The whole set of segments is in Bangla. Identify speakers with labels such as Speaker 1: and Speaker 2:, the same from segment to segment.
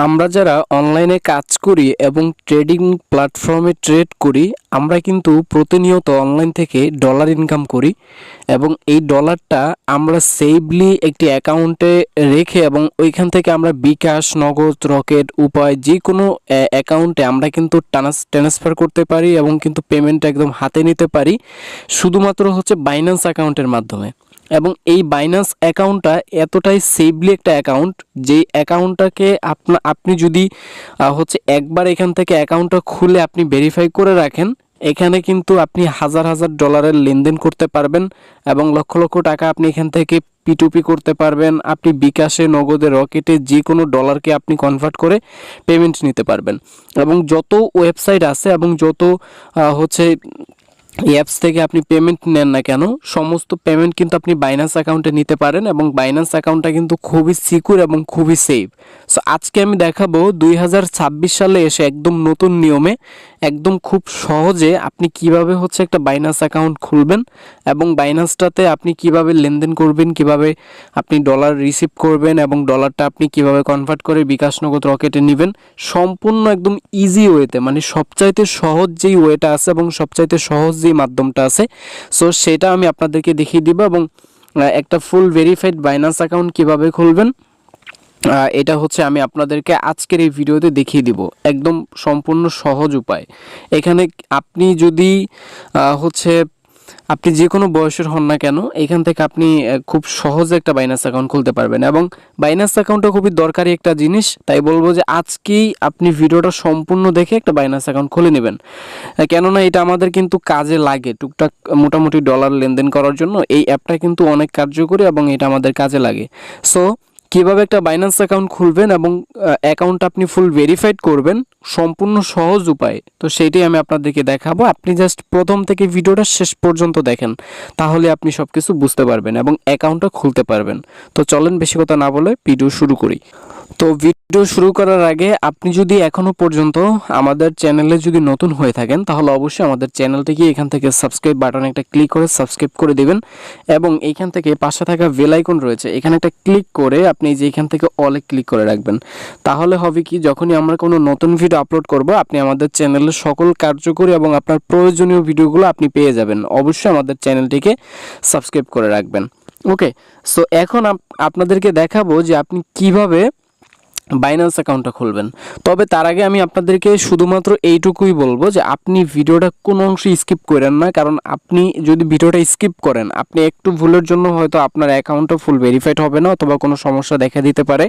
Speaker 1: আমরা যারা অনলাইনে কাজ করি এবং ট্রেডিং প্ল্যাটফর্মে ট্রেড করি, আমরা কিন্তু প্রতিনিয়ত অনলাইন থেকে ডলার ইনকাম করি এবং এই ডলারটা আমরা সেফলি একটি অ্যাকাউন্টে রেখে এবং ওইখান থেকে আমরা বিকাশ, নগদ, রকেট, উপায় যে কোনো অ্যাকাউন্টে আমরা কিন্তু ট্রান্সফার করতে পারি এবং কিন্তু পেমেন্ট একদম হাতে নিতে পারি শুধুমাত্র বাইন্যান্স অ্যাকাউন্টের মাধ্যমে। এবং এই বাইন্যান্স অ্যাকাউন্টটা এতটাই সেফলি একটা অ্যাকাউন্ট, যেই অ্যাকাউন্টটাকে আপনি যদি একবার এখান থেকে অ্যাকাউন্টটা খুলে আপনি ভেরিফাই করে রাখেন, এখানে কিন্তু আপনি হাজার হাজার ডলারের লেনদেন করতে পারবেন এবং লক্ষ লক্ষ টাকা আপনি এখান থেকে P2P করতে পারবেন। আপনি বিকাশে, নগদে, রকেটে যে কোনো ডলারকে আপনি কনভার্ট করে পেমেন্ট নিতে পারবেন। এবং যত ওয়েবসাইট আছে এবং যত অ্যাপস থেকে আপনি পেমেন্ট নেন না কেন, সমস্ত পেমেন্ট কিন্তু আপনি বাইন্যান্স অ্যাকাউন্টে নিতে পারেন এবং বাইন্যান্স অ্যাকাউন্টটা কিন্তু খুবই সিকিউর এবং খুবই সেফ। সো আজকে আমি দেখাবো 2026 সালে এসে একদম নতুন নিয়মে একদম খুব সহজে আপনি কিভাবে একটা বাইন্যান্স অ্যাকাউন্ট খুলবেন এবং বাইন্যান্সটাতে আপনি কিভাবে লেনদেন করবেন, কিভাবে আপনি ডলার রিসিভ করবেন এবং ডলারটা আপনি কিভাবে কনভার্ট করে বিকাশ, নগদ, রকেটে নেবেন সম্পূর্ণ একদম ইজি ওয়েতে, মানে সবচাইতে সহজ যেই ওয়েটা আছে এবং সবচাইতে সহজ যেই মাধ্যমটা আছে, সো সেটা আমি আপনাদেরকে দেখিয়ে দিব। এবং একটা ফুল ভেরিফাইড বাইন্যান্স অ্যাকাউন্ট কিভাবে খুলবেন এটা আমি আপনাদেরকে আজকের এই ভিডিওতে দেখিয়ে দিব একদম সম্পূর্ণ সহজ উপায়। এখানে আপনি যদি আপনি যে কোনো বয়সের হন না কেন, এখান থেকে আপনি খুব সহজে একটা বাইন্যান্স অ্যাকাউন্ট খুলতে পারবেন এবং বাইন্যান্স অ্যাকাউন্টটা খুবই দরকারি একটা জিনিস। তাই বলবো যে আজকেই আপনি ভিডিওটা সম্পূর্ণ দেখে একটা বাইন্যান্স অ্যাকাউন্ট খুলে নেবেন, কেননা এটা আমাদের কিন্তু কাজে লাগে টুকটাক মোটামুটি ডলার লেনদেন করার জন্য। এই অ্যাপটা কিন্তু অনেক কার্যকরী এবং এটা আমাদের কাজে লাগে। সো কিভাবে একটা বাইন্যান্স অ্যাকাউন্ট খুলবেন এবং অ্যাকাউন্ট আপনি ফুল ভেরিফাইড করবেন সম্পূর্ণ সহজ উপায়, তো সেইটাই আমি আপনাদেরকে দেখাবো। আপনি জাস্ট প্রথম থেকে ভিডিওটা শেষ পর্যন্ত দেখেন, তাহলে আপনি সব কিছু বুঝতে পারবেন এবং অ্যাকাউন্টটা খুলতে পারবেন। তো চলেন বেশি কথা না বলে ভিডিও শুরু করি। তো ভিডিও শুরু করার আগে আপনি যদি এখনও পর্যন্ত আমাদের চ্যানেলে যদি নতুন হয়ে থাকেন, তাহলে অবশ্যই আমাদের চ্যানেলটিকে এখান থেকে সাবস্ক্রাইব বাটনে একটা ক্লিক করে সাবস্ক্রাইব করে দেবেন এবং এইখান থেকে পাশে থাকা বেল আইকন রয়েছে, এখানে একটা ক্লিক করে আপনি যে এখান থেকে অলে ক্লিক করে রাখবেন। তাহলে হবে কি, যখনই আমরা কোনো নতুন ভিডিও আপলোড করব আপনি আমাদের চ্যানেলের সকল কার্যকরী এবং আপনার প্রয়োজনীয় ভিডিওগুলো আপনি পেয়ে যাবেন। অবশ্যই আমাদের চ্যানেলটিকে সাবস্ক্রাইব করে রাখবেন। ওকে, সো এখন আপনাদেরকে দেখাবো যে আপনি কিভাবে বাইন্যান্স অ্যাকাউন্টটা খুলবেন। তবে তার আগে আমি আপনাদেরকে শুধুমাত্র এইটুকুই বলবো যে আপনি ভিডিওটা কোনো অংশে স্কিপ করেন না, কারণ আপনি যদি ভিডিওটা স্কিপ করেন আপনি একটু ভুলের জন্য হয়তো আপনার অ্যাকাউন্টটা ফুল ভেরিফাইড হবে না অথবা কোনো সমস্যা দেখা দিতে পারে।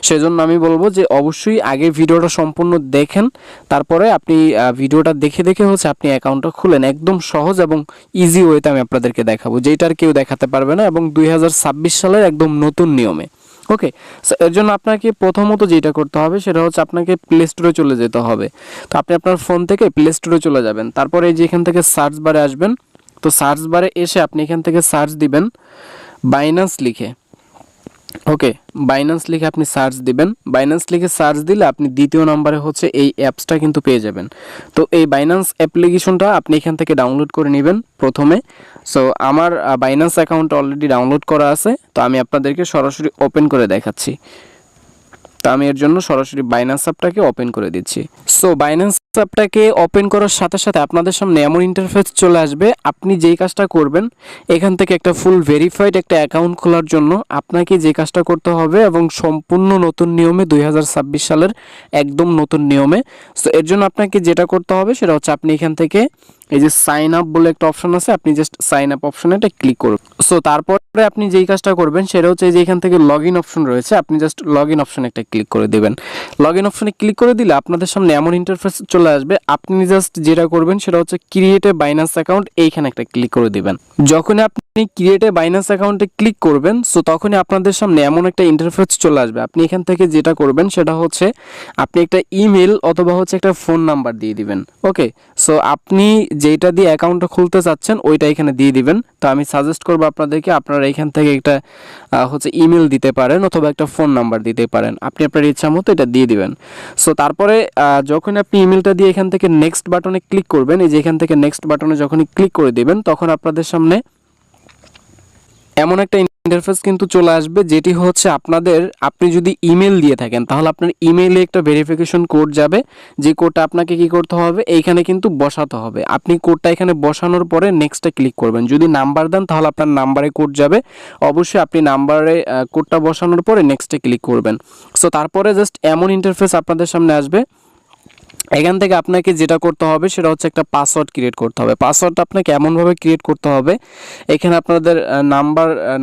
Speaker 1: সেজন্য আমি বলবো যে অবশ্যই আগে ভিডিওটা সম্পূর্ণ দেখেন, তারপরে আপনি ভিডিওটা দেখে দেখে আপনি অ্যাকাউন্টটা খুলেন। একদম সহজ এবং ইজি ওয়েতে আমি আপনাদেরকে দেখাবো, যেটার কেউ দেখাতে পারবে না এবং 2026 সালের একদম নতুন নিয়মে। ওকে, সো এর জন্য আপনাকে প্রথমত যেটা করতে হবে সেটা আপনাকে প্লে স্টোরে চলে যেতে হবে। তো আপনি আপনার ফোন থেকে প্লে স্টোরে চলে যাবেন, তারপরে এই যে এখান থেকে সার্চ বারে আসবেন। তো সার্চ বারে এসে আপনি এখান থেকে সার্চ দিবেন বাইন্যান্স লিখে। ওকে, বাইন্যান্স লিখে আপনি সার্চ দিবেন। বাইন্যান্স লিখে সার্চ দিলে আপনি দ্বিতীয় নম্বরে এই অ্যাপসটা কিন্তু পেয়ে যাবেন। তো এই বাইন্যান্স অ্যাপ্লিকেশনটা আপনি এখান থেকে ডাউনলোড করে নেবেন প্রথমে। সো আমার বাইন্যান্স অ্যাকাউন্ট অলরেডি ডাউনলোড করা আছে, তো আমি আপনাদেরকে সরাসরি ওপেন করে দেখাচ্ছি। তো আমি এর জন্য সরাসরি বাইন্যান্স অ্যাপটাকে ওপেন করে দিচ্ছি। সো বাইন্যান্স অ্যাপটাকে ওপেন করার সাথে সাথে আপনাদের সামনে এমন ইন্টারফেস চলে আসবে। আপনি যেই কাজটা করবেন, এখান থেকে একটা ফুল ভেরিফাইড একটা অ্যাকাউন্ট খোলার জন্য আপনাকে যে কাজটা করতে হবে এবং সম্পূর্ণ নতুন নিয়মে 2026 সালের একদম নতুন নিয়মে। সো এর জন্য আপনাকে যেটা করতে হবে সেটা আপনি এখান থেকে এই যে সাইন আপ বলে একটা অপশন আছে, আপনি জাস্ট সাইন আপ অপশনে একটা ক্লিক করুন। সো তারপরে আপনি যেই কাজটা করবেন সেটা এই যে এখান থেকে লগ ইন অপশন রয়েছে, আপনি জাস্ট লগ ইন অপশনে একটা ক্লিক করে দেবেন। লগ ইন অপশনে ক্লিক করে দিলে আপনাদের সামনে এমন ইন্টারফেস চলে আসবে। আপনি জাস্ট যেটা করবেন সেটা ক্রিয়েট এ বাইন্যান্স অ্যাকাউন্ট, এইখানে একটা ক্লিক করে দিবেন। যখন আপনি ক্রিয়েট এ বাইন্যান্স অ্যাকাউন্টে ক্লিক করবেন, সো তখনই আপনাদের সামনে এমন একটা ইন্টারফেস চলে আসবে। আপনি এখান থেকে যেটা করবেন সেটা আপনি একটা ইমেল অথবা একটা ফোন নাম্বার দিয়ে দিবেন। ওকে, সো আপনি যেটা দিয়ে অ্যাকাউন্টটা খুলতে চাচ্ছেন ওইটা এখানে দিয়ে দিবেন। তো আমি সাজেস্ট করবো আপনাদেরকে আপনারা এখান থেকে একটা ইমেল দিতে পারেন অথবা একটা ফোন নাম্বার দিতে পারেন, আপনি আপনার ইচ্ছা মতো এটা দিয়ে দিবেন। সো তারপরে যখন আপনি ইমেলটা দিয়ে এখান থেকে নেক্সট বাটনে ক্লিক করবেন, এই যে এখান থেকে নেক্সট বাটনে যখনই ক্লিক করে দিবেন তখন আপনাদের সামনে এমন একটা ইন্টারফেস কিন্তু চলে আসবে, যেটি হচ্ছে আপনি যদি ইমেল দিয়ে থাকেন তাহলে আপনার ইমেইলে একটা ভেরিফিকেশন কোড যাবে, যে কোডটা আপনাকে কি করতে হবে এইখানে কিন্তু বসাতে হবে। আপনি কোডটা এখানে বসানোর পরে নেক্সটে ক্লিক করবেন। যদি নাম্বার দেন তাহলে আপনার নাম্বারে কোড যাবে, অবশ্যই আপনি নাম্বারে কোডটা বসানোর পরে নেক্সটে ক্লিক করবেন। সো তারপরে জাস্ট এমন ইন্টারফেস আপনাদের সামনে আসবে। এখান থেকে আপনাকে যেটা করতে হবে সেটা হচ্ছে একটা পাসওয়ার্ড ক্রিয়েট করতে হবে। পাসওয়ার্ডটা আপনাকে এমনভাবে ক্রিয়েট করতে হবে, এখানে আপনাদের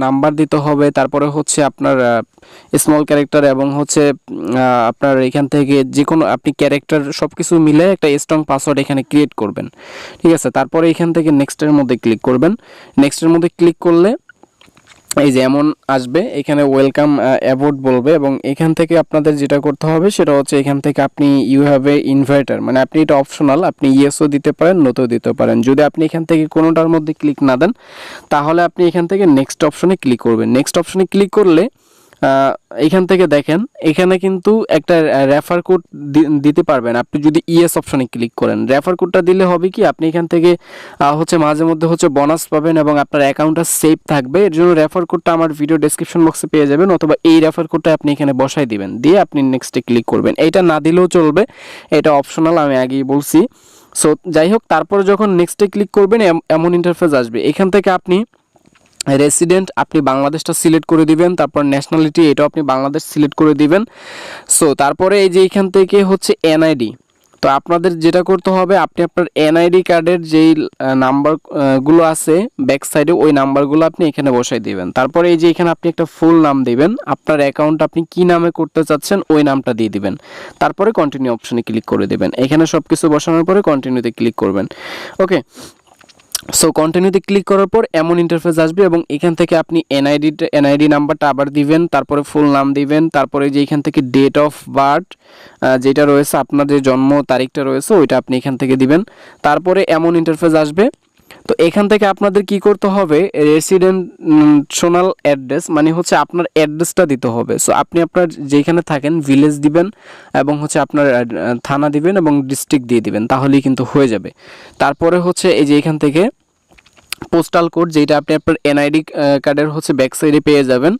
Speaker 1: নাম্বার দিতে হবে, তারপরে হচ্ছে আপনার স্মল ক্যারেক্টার এবং হচ্ছে আপনার এখান থেকে যে কোনো আপনি ক্যারেক্টার সব কিছু মিলে একটা স্ট্রং পাসওয়ার্ড এখানে ক্রিয়েট করবেন, ঠিক আছে। তারপরে এখান থেকে নেক্সটের মধ্যে ক্লিক করবেন। নেক্সটের মধ্যে ক্লিক করলে এই যে এমন আসবে, এখানে ওয়েলকাম অ্যাবোর্ড বলবে, এবং এখান থেকে আপনাদের যেটা করতে হবে সেটা হচ্ছে এখান থেকে আপনি ইউ হ্যাভ এ ইনভাইটার, মানে আপনি এটা অপশনাল, আপনি ইয়েসও দিতে পারেন নোতেও দিতে পারেন। যদি আপনি এখান থেকে কোনোটার মধ্যে ক্লিক না দেন তাহলে আপনি এখান থেকে নেক্সট অপশনে ক্লিক করবেন। নেক্সট অপশনে ক্লিক করলে এখান থেকে দেখেন এখানে কিন্তু একটা রেফার কোড দিতে পারবেন আপনি যদি ইএস অপশনে ক্লিক করেন। রেফার কোডটা দিলে হবে কি আপনি এখান থেকে হচ্ছে মাঝে মধ্যে হচ্ছে বোনাস পাবেন এবং আপনার অ্যাকাউন্টটা সেভ থাকবে। এর জন্য রেফার কোডটা আমার ভিডিও ডেসক্রিপশন বক্সে পেয়ে যাবেন, অথবা এই রেফার কোডটা আপনি এখানে বসাই দিবেন, দিয়ে আপনি নেক্সটে ক্লিক করবেন। এটা না দিলেও চলবে, এটা অপশনাল, আমি আগেই বলছি। সো যাই হোক, তারপরে যখন নেক্সটে ক্লিক করবেন এমন ইন্টারফেস আসবে। এখান থেকে আপনি রেসিডেন্ট আপনি বাংলাদেশটা সিলেক্ট করে দিবেন, তারপর ন্যাশনালিটি এটাও আপনি বাংলাদেশ সিলেক্ট করে দিবেন। সো তারপরে এই যে এখান থেকে হচ্ছে এনআইডি, তো আপনাদের যেটা করতে হবে আপনি আপনার এনআইডি কার্ডের যেই নাম্বারগুলো আছে ব্যাক সাইডে ওই নাম্বারগুলো আপনি এখানে বসাই দিবেন। তারপরে এই যে এখানে আপনি একটা ফুল নাম দিবেন, আপনার অ্যাকাউন্ট আপনি কি নামে করতে চাচ্ছেন ওই নামটা দিয়ে দিবেন। তারপরে কন্টিনিউ অপশনে ক্লিক করে দেবেন। এখানে সব কিছু বসানোর পরে কন্টিনিউতে ক্লিক করবেন। ওকে, সো কন্টিনিউতে ক্লিক করার পর এমন ইন্টারফেস আসবে, এবং এখান থেকে আপনি এনআইডি নাম্বারটা আবার দিবেন, তারপরে ফুল নাম দিবেন, তারপরে যে এখান থেকে ডেট অফ বার্থ যেটা রয়েছে আপনার যে জন্ম তারিখটা রয়েছে ওইটা আপনি এখান থেকে দিবেন। তারপরে এমন ইন্টারফেস আসবে। তো এখান থেকে আপনাদের কি করতে হবে, রেসিডেন্সিয়াল অ্যাড্রেস মানে হচ্ছে আপনার অ্যাড্রেসটা দিতে হবে। সো আপনি আপনার যেখানে থাকেন ভিলেজ দিবেন, এবং হচ্ছে আপনার থানা দিবেন এবং ডিস্ট্রিক্ট দিয়ে দিবেন, তাহলেই কিন্তু হয়ে যাবে। তারপরে হচ্ছে এই যে এখান থেকে পোস্টাল কোড যেটা আপনি আপনার এনআইডি কার্ডের হচ্ছে ব্যাক সাইডে পেয়ে যাবেন,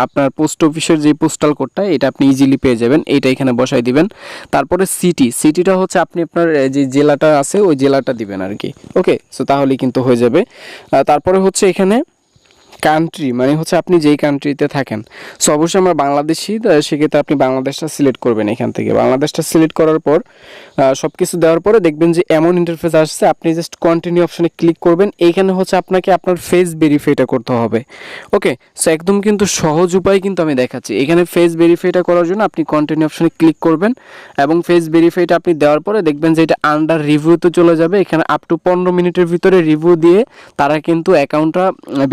Speaker 1: আপনার পোস্ট অফিসের যে পোস্টাল কোডটা এটা আপনি ইজিলি পেয়ে যাবেন, এইটা এখানে বসাই দিবেন। তারপরে সিটিটা হচ্ছে আপনি আপনার যে জেলাটা আছে ওই জেলাটা দিবেন আর কি। ওকে, সো তাহলেই কিন্তু হয়ে যাবে। তারপরে হচ্ছে এখানে কান্ট্রি মানে হচ্ছে আপনি যেই কান্ট্রিতে থাকেন। সো অবশ্যই আমরা বাংলাদেশি, সেক্ষেত্রে আপনি বাংলাদেশটা সিলেক্ট করবেন। এখান থেকে বাংলাদেশটা সিলেক্ট করার পর সব কিছু দেওয়ার পরে দেখবেন যে এমন ইন্টারফেস আসছে, আপনি জাস্ট কন্টিনিউ অপশনে ক্লিক করবেন। এইখানে হচ্ছে আপনাকে আপনার ফেস ভেরিফাইটা করতে হবে। ওকে, সো একদম কিন্তু সহজ উপায় কিন্তু আমি দেখাচ্ছি। এখানে ফেস ভেরিফাইটা করার জন্য আপনি কন্টিনিউ অপশনে ক্লিক করবেন, এবং ফেস ভেরিফাইটা আপনি দেওয়ার পরে দেখবেন যে এটা আন্ডার রিভিউতে চলে যাবে। এখানে আপ টু 15 মিনিটের ভিতরে রিভিউ দিয়ে তারা কিন্তু অ্যাকাউন্টটা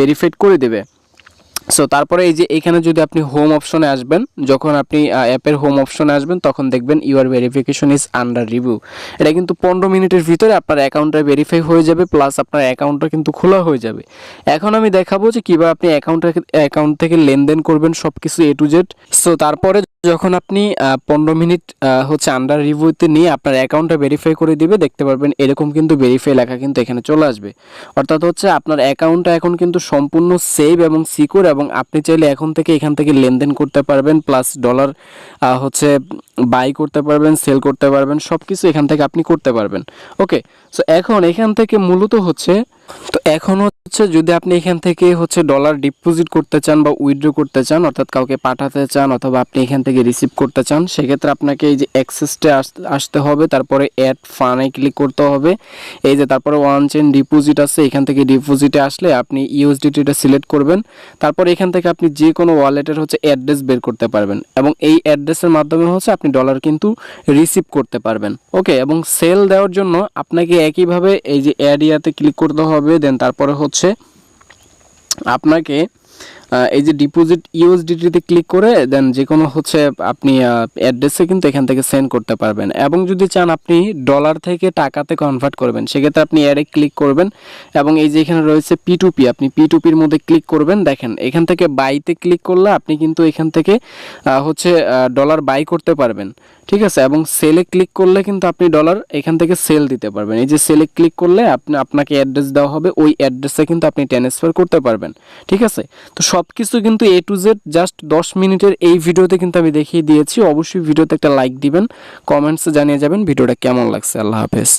Speaker 1: ভেরিফাইড করে দেবে। সো তারপরে এই যে এখানে যদি আপনি হোম অপশনে আসবেন, যখন আপনি অ্যাপের হোম অপশনে আসবেন তখন দেখবেন your verification is under review. এটা কিন্তু 15 মিনিটের ভিতরে আপনার অ্যাকাউন্টটা ভেরিফাই হয়ে যাবে, প্লাস আপনার অ্যাকাউন্টটা কিন্তু খোলা হয়ে যাবে। এখন আমি দেখাবো যে কীভাবে আপনি অ্যাকাউন্ট থেকে লেনদেন করবেন সব কিছু এ টু জেড। সো তারপরে যখন আপনি 15 মিনিট হচ্ছে আন্ডার রিভিউতে নিয়ে আপনার অ্যাকাউন্টটা ভেরিফাই করে দিবে, দেখতে পারবেন এরকম কিন্তু ভেরিফাই লেখা কিন্তু এখানে চলে আসবে। অর্থাৎ হচ্ছে আপনার অ্যাকাউন্টটা এখন কিন্তু সম্পূর্ণ সেভ এবং সিকিউর, এবং আপনি চাইলে এখন থেকে এখান থেকে লেনদেন করতে পারবেন, প্লাস ডলার হচ্ছে বাই করতে পারবেন, সেল করতে পারবেন, সব কিছু এখান থেকে আপনি করতে পারবেন। ওকে, সো এখন এখান থেকে মূলত হচ্ছে যদি আপনি এখান থেকে হচ্ছে ডলার ডিপোজিট করতে চান বা উইথড্র করতে চান, অর্থাৎ কাউকে পাঠাতে চান অথবা আপনি এখান থেকে রিসিভ করতে চান, সেক্ষেত্রে আপনাকে এই যে অ্যাক্সেসটে আসতে হবে, তারপরে অ্যাড ফানে ক্লিক করতে হবে। এই যে তারপরে ওয়ান চেন ডিপোজিট আছে, এখান থেকে ডিপোজিটে আসলে আপনি ইউএসডিটিটা সিলেক্ট করবেন। তারপর এখান থেকে আপনি যে কোনো ওয়ালেটের হচ্ছে অ্যাড্রেস বের করতে পারবেন, এবং এই অ্যাড্রেসের মাধ্যমে হচ্ছে আপনি ডলার কিন্তু রিসিভ করতে পারবেন। ওকে, এবং সেল দেওয়ার জন্য আপনাকে একইভাবে এই যে অ্যাড ইয়াতে ক্লিক করতে হবে। দেন তারপরে হচ্ছে আপনাকে এই যে ডিপোজিট ইউএসডিটিতে ক্লিক করে দেন যে কোনো হচ্ছে আপনি অ্যাড্রেসে কিন্তু এখান থেকে সেন্ড করতে পারবেন। এবং যদি চান আপনি ডলার থেকে টাকাতে কনভার্ট করবেন, সেক্ষেত্রে আপনি অ্যাডে ক্লিক করবেন, এবং এই যে এখানে রয়েছে P2P, আপনি P2Pর মধ্যে ক্লিক করবেন। দেখেন এখান থেকে বাইতে ক্লিক করলে আপনি কিন্তু এখান থেকে হচ্ছে ডলার বাই করতে পারবেন, ঠিক আছে। এবং সেলে ক্লিক করলে কিন্তু আপনি ডলার এখান থেকে সেল দিতে পারবেন। এই যে সেলে ক্লিক করলে আপনাকে অ্যাড্রেস দেওয়া হবে, ওই অ্যাড্রেসে কিন্তু আপনি ট্রান্সফার করতে পারবেন, ঠিক আছে। তো সব কিছু কিন্তু A to Z জাস্ট 10 মিনিটের এই ভিডিওতে কিন্তু আমি দেখিয়ে দিয়েছি। অবশ্যই ভিডিওতে একটা লাইক দিবেন, কমেন্টসে জানিয়ে যাবেন ভিডিওটা কেমন লাগছে। আল্লাহ হাফেজ।